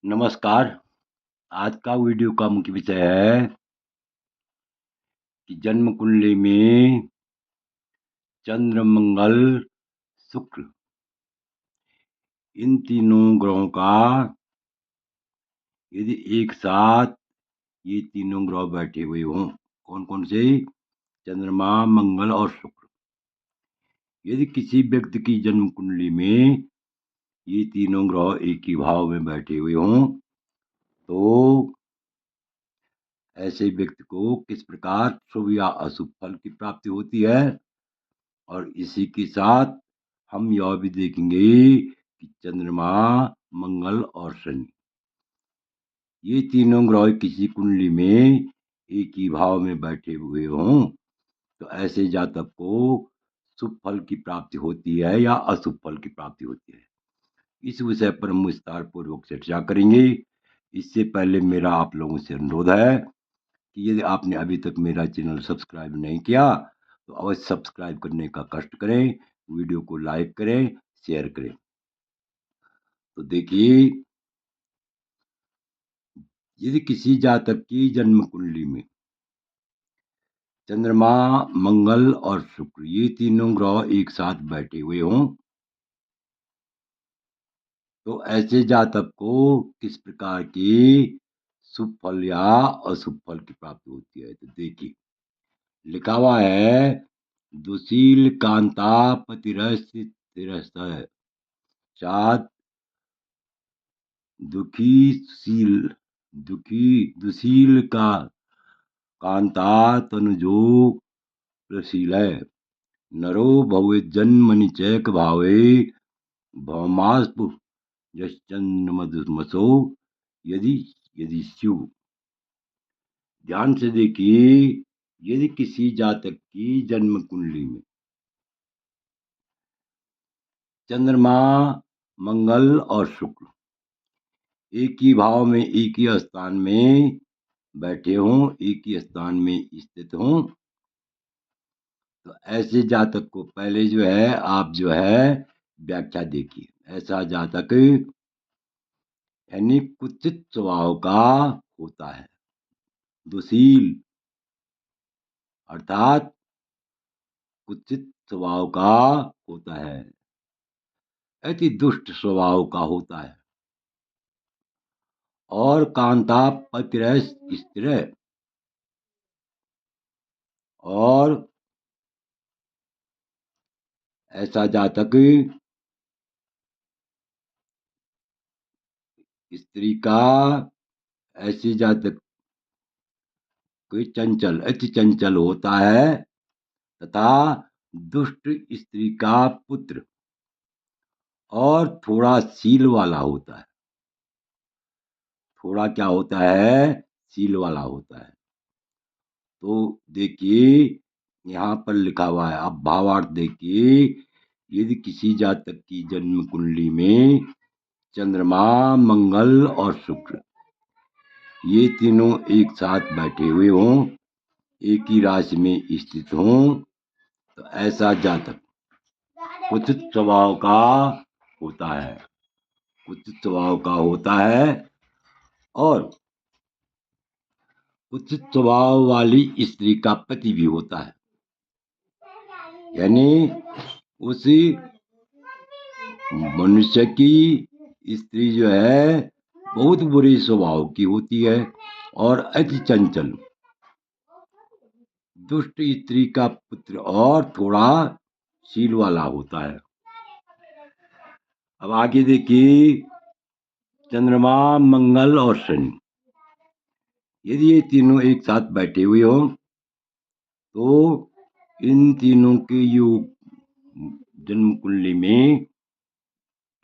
नमस्कार। आज का वीडियो का मुख्य विषय है कि जन्म कुंडली में चंद्र, मंगल, शुक्र इन तीनों ग्रहों का यदि एक साथ ये तीनों ग्रह बैठे हुए हों, कौन कौन से? चंद्रमा, मंगल और शुक्र। यदि किसी व्यक्ति की जन्म कुंडली में ये तीनों ग्रह एक ही भाव में बैठे हुए हों तो ऐसे व्यक्ति को किस प्रकार शुभ या अशुभ फल की प्राप्ति होती है, और इसी के साथ हम यह भी देखेंगे कि चंद्रमा, मंगल और शनि ये तीनों ग्रह किसी कुंडली में एक ही भाव में बैठे हुए हों तो ऐसे जातक को शुभ फल की प्राप्ति होती है या अशुभ फल की प्राप्ति होती है। इस विषय पर हम विस्तार पूर्वक चर्चा करेंगे। इससे पहले मेरा आप लोगों से अनुरोध है कि यदि आपने अभी तक मेरा चैनल सब्सक्राइब नहीं किया तो अवश्य सब्सक्राइब करने का कष्ट करें, वीडियो को लाइक करें, शेयर करें। तो देखिए, यदि किसी जातक की जन्म कुंडली में चंद्रमा, मंगल और शुक्र ये तीनों ग्रह एक साथ बैठे हुए हों तो ऐसे जातक को किस प्रकार की शुभ फल या अशुभ फल की प्राप्ति होती है। तो देखिए, लिखा हुआ है दुशील कांता पतिरस्त चाँद दुशील का कांता तनुजो प्रशील है नरो भवे जन्मनि चैक भावे भौमास्पु यश्चंद्रमसो यदि यदि शिव। ध्यान से देखिए, यदि किसी जातक की जन्म कुंडली में चंद्रमा, मंगल और शुक्र एक ही भाव में एक ही स्थान में बैठे हों, एक ही स्थान में स्थित हों तो ऐसे जातक को पहले आप व्याख्या देखिए। ऐसा जातक यानी कुत्सित स्वभाव का होता है, दुशील अर्थात कुत्सित स्वभाव का होता है, अति दुष्ट स्वभाव का होता है, और कांता पतिरह स्थिर, और ऐसा जातक स्त्री का ऐसे जातक कोई चंचल अति चंचल होता है तथा दुष्ट स्त्री का पुत्र और थोड़ा सील वाला होता है। थोड़ा क्या होता है? सील वाला होता है। तो देखिए, यहाँ पर लिखा हुआ है, अब भावार्थ देखिए। यदि किसी जातक की जन्म कुंडली में चंद्रमा, मंगल और शुक्र ये तीनों एक साथ बैठे हुए हों, एक ही राशि में स्थित हों तो ऐसा जातक कुत्सित स्वभाव का होता है, कुत्सित स्वभाव का होता है, और कुत्सित स्वभाव वाली स्त्री का पति भी होता है। यानी उसी मनुष्य की स्त्री बहुत बुरी स्वभाव की होती है और अति चंचल, दुष्ट स्त्री का पुत्र और थोड़ा शील वाला होता है। अब आगे देखिए, चंद्रमा, मंगल और शनि यदि ये तीनों एक साथ बैठे हुए हो तो इन तीनों के योग जन्म कुंडली में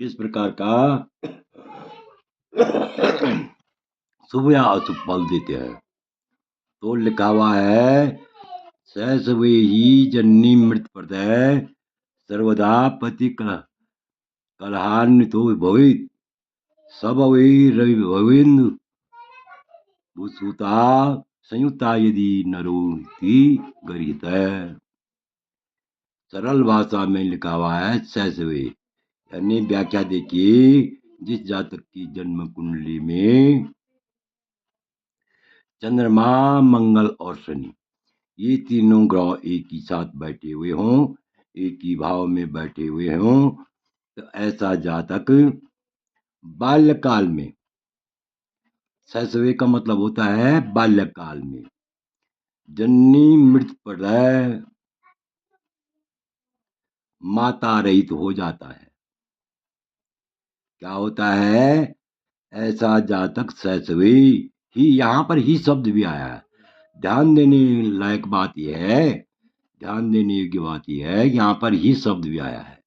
किस प्रकार का शुभ या अशुभ फल देते हैं। तो लिखा हुआ है सहसवे ही जननी मृत प्रदय सर्वदा पति कलहान्वितो भवित सब वे रवि भविंदु भूसुता संयुक्ता यदि नरोति गरित है। सरल भाषा में लिखा हुआ है सहसवे, यानी व्याख्या देखिए जिस जातक की जन्म कुंडली में चंद्रमा, मंगल और शनि ये तीनों ग्रह एक ही साथ बैठे हुए हों, एक ही भाव में बैठे हुए हों, तो ऐसा जातक बाल्यकाल में, शैशवे का मतलब होता है बाल्यकाल में, जननी मृत प्रलय माता रहित हो जाता है। क्या होता है? ऐसा जातक शैशवे ही, यहाँ पर ही शब्द भी आया है। ध्यान देने लायक बात यह है, ध्यान देने योग्य बात यह है कि यहाँ पर ही शब्द भी आया है।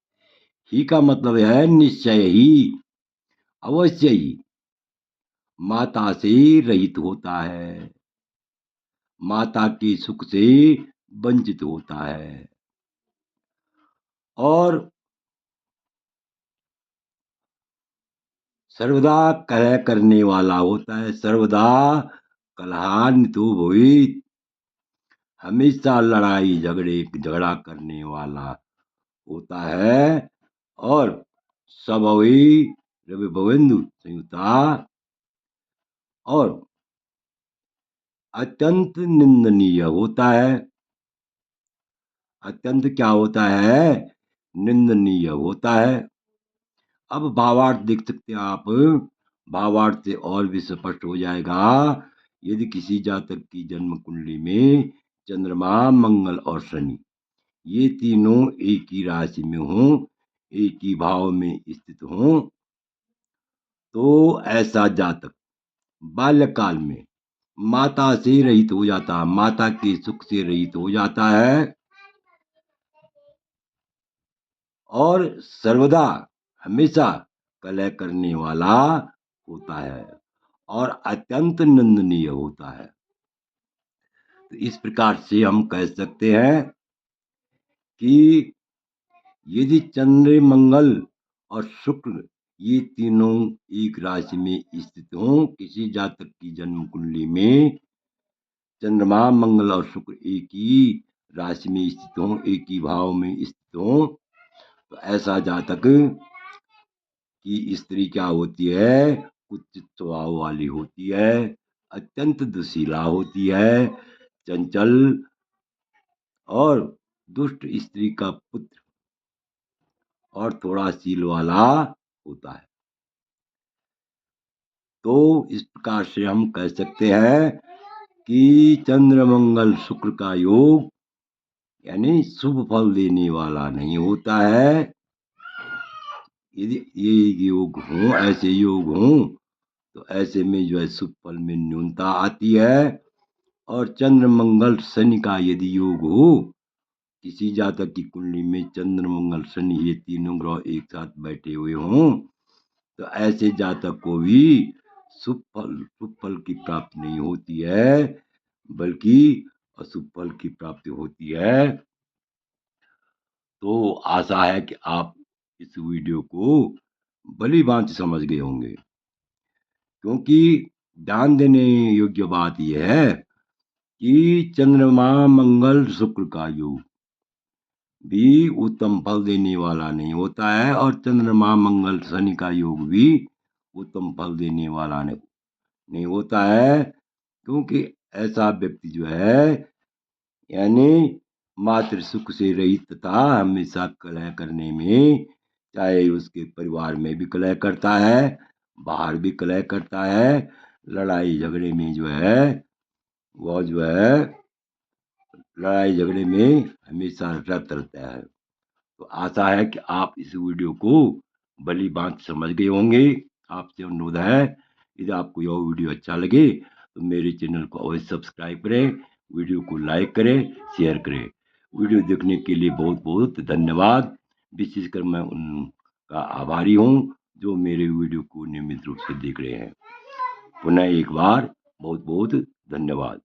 ही का मतलब है निश्चय ही, अवश्य ही माता से रहित होता है, माता के सुख से वंचित होता है और सर्वदा कलह करने वाला होता है। सर्वदा कलहान्वितो भवेत्, हमेशा लड़ाई झगड़ा करने वाला होता है और स्वभावी रवि भवेन्दु संयुता और अत्यंत निंदनीय होता है। अत्यंत क्या होता है? निंदनीय होता है। अब भावार्थ देख सकते हैं आप, भावार्थ से और भी स्पष्ट हो जाएगा। यदि किसी जातक की जन्म कुंडली में चंद्रमा, मंगल और शनि ये तीनों एक ही राशि में हों, एक ही भाव में स्थित हों, तो ऐसा जातक बाल्यकाल में माता से रहित हो जाता है, माता के सुख से रहित हो जाता है और सर्वदा हमेशा कलह करने वाला होता है और अत्यंत निंदनीय होता है। तो इस प्रकार से हम कह सकते हैं कि यदि चंद्र, मंगल और शुक्र ये तीनों एक राशि में स्थित हों, किसी जातक की जन्म कुंडली में चंद्रमा, मंगल और शुक्र एक ही राशि में स्थित हों, एक ही भाव में स्थित हों, तो ऐसा जातक की स्त्री क्या होती है? कुत्सित स्वभाव वाली होती है, अत्यंत दुशीला होती है, चंचल और दुष्ट स्त्री का पुत्र और थोड़ा सील वाला होता है। तो इस प्रकार से हम कह सकते हैं कि चंद्र, मंगल, शुक्र का योग यानी शुभ फल देने वाला नहीं होता है। यदि ये योग हों, ऐसे योग हों, तो ऐसे में जो है शुभ फल में न्यूनता आती है। और चंद्र, मंगल, शनि का यदि योग हो, किसी जातक की कुंडली में चंद्र, मंगल, शनि ये तीनों ग्रह एक साथ बैठे हुए हों, तो ऐसे जातक को भी शुभ फल की प्राप्ति नहीं होती है, बल्कि अशुभ फल की प्राप्ति होती है। तो आशा है कि आप इस वीडियो को भली भांति समझ गए होंगे, क्योंकि ध्यान देने योग्य बात यह है कि चंद्रमा, मंगल, शुक्र का योग भी उत्तम फल देने वाला नहीं होता है और चंद्रमा, मंगल, शनि का योग भी उत्तम फल देने वाला नहीं होता है, क्योंकि ऐसा व्यक्ति जो है यानी मातृ सुख से रहित तथा हमेशा कलह करने में, चाहे उसके परिवार में भी कलह करता है, बाहर भी कलह करता है, लड़ाई झगड़े में जो है वह जो है लड़ाई झगड़े में हमेशा रत रहता है। तो आशा है कि आप इस वीडियो को भली भांति समझ गए होंगे। आपसे अनुरोध है, यदि आपको यह वीडियो अच्छा लगे तो मेरे चैनल को अवश्य सब्सक्राइब करें, वीडियो को लाइक करें, शेयर करें। वीडियो देखने के लिए बहुत बहुत धन्यवाद। विशेषकर मैं उनका आभारी हूँ जो मेरे वीडियो को नियमित रूप से देख रहे हैं। पुनः एक बार बहुत बहुत धन्यवाद।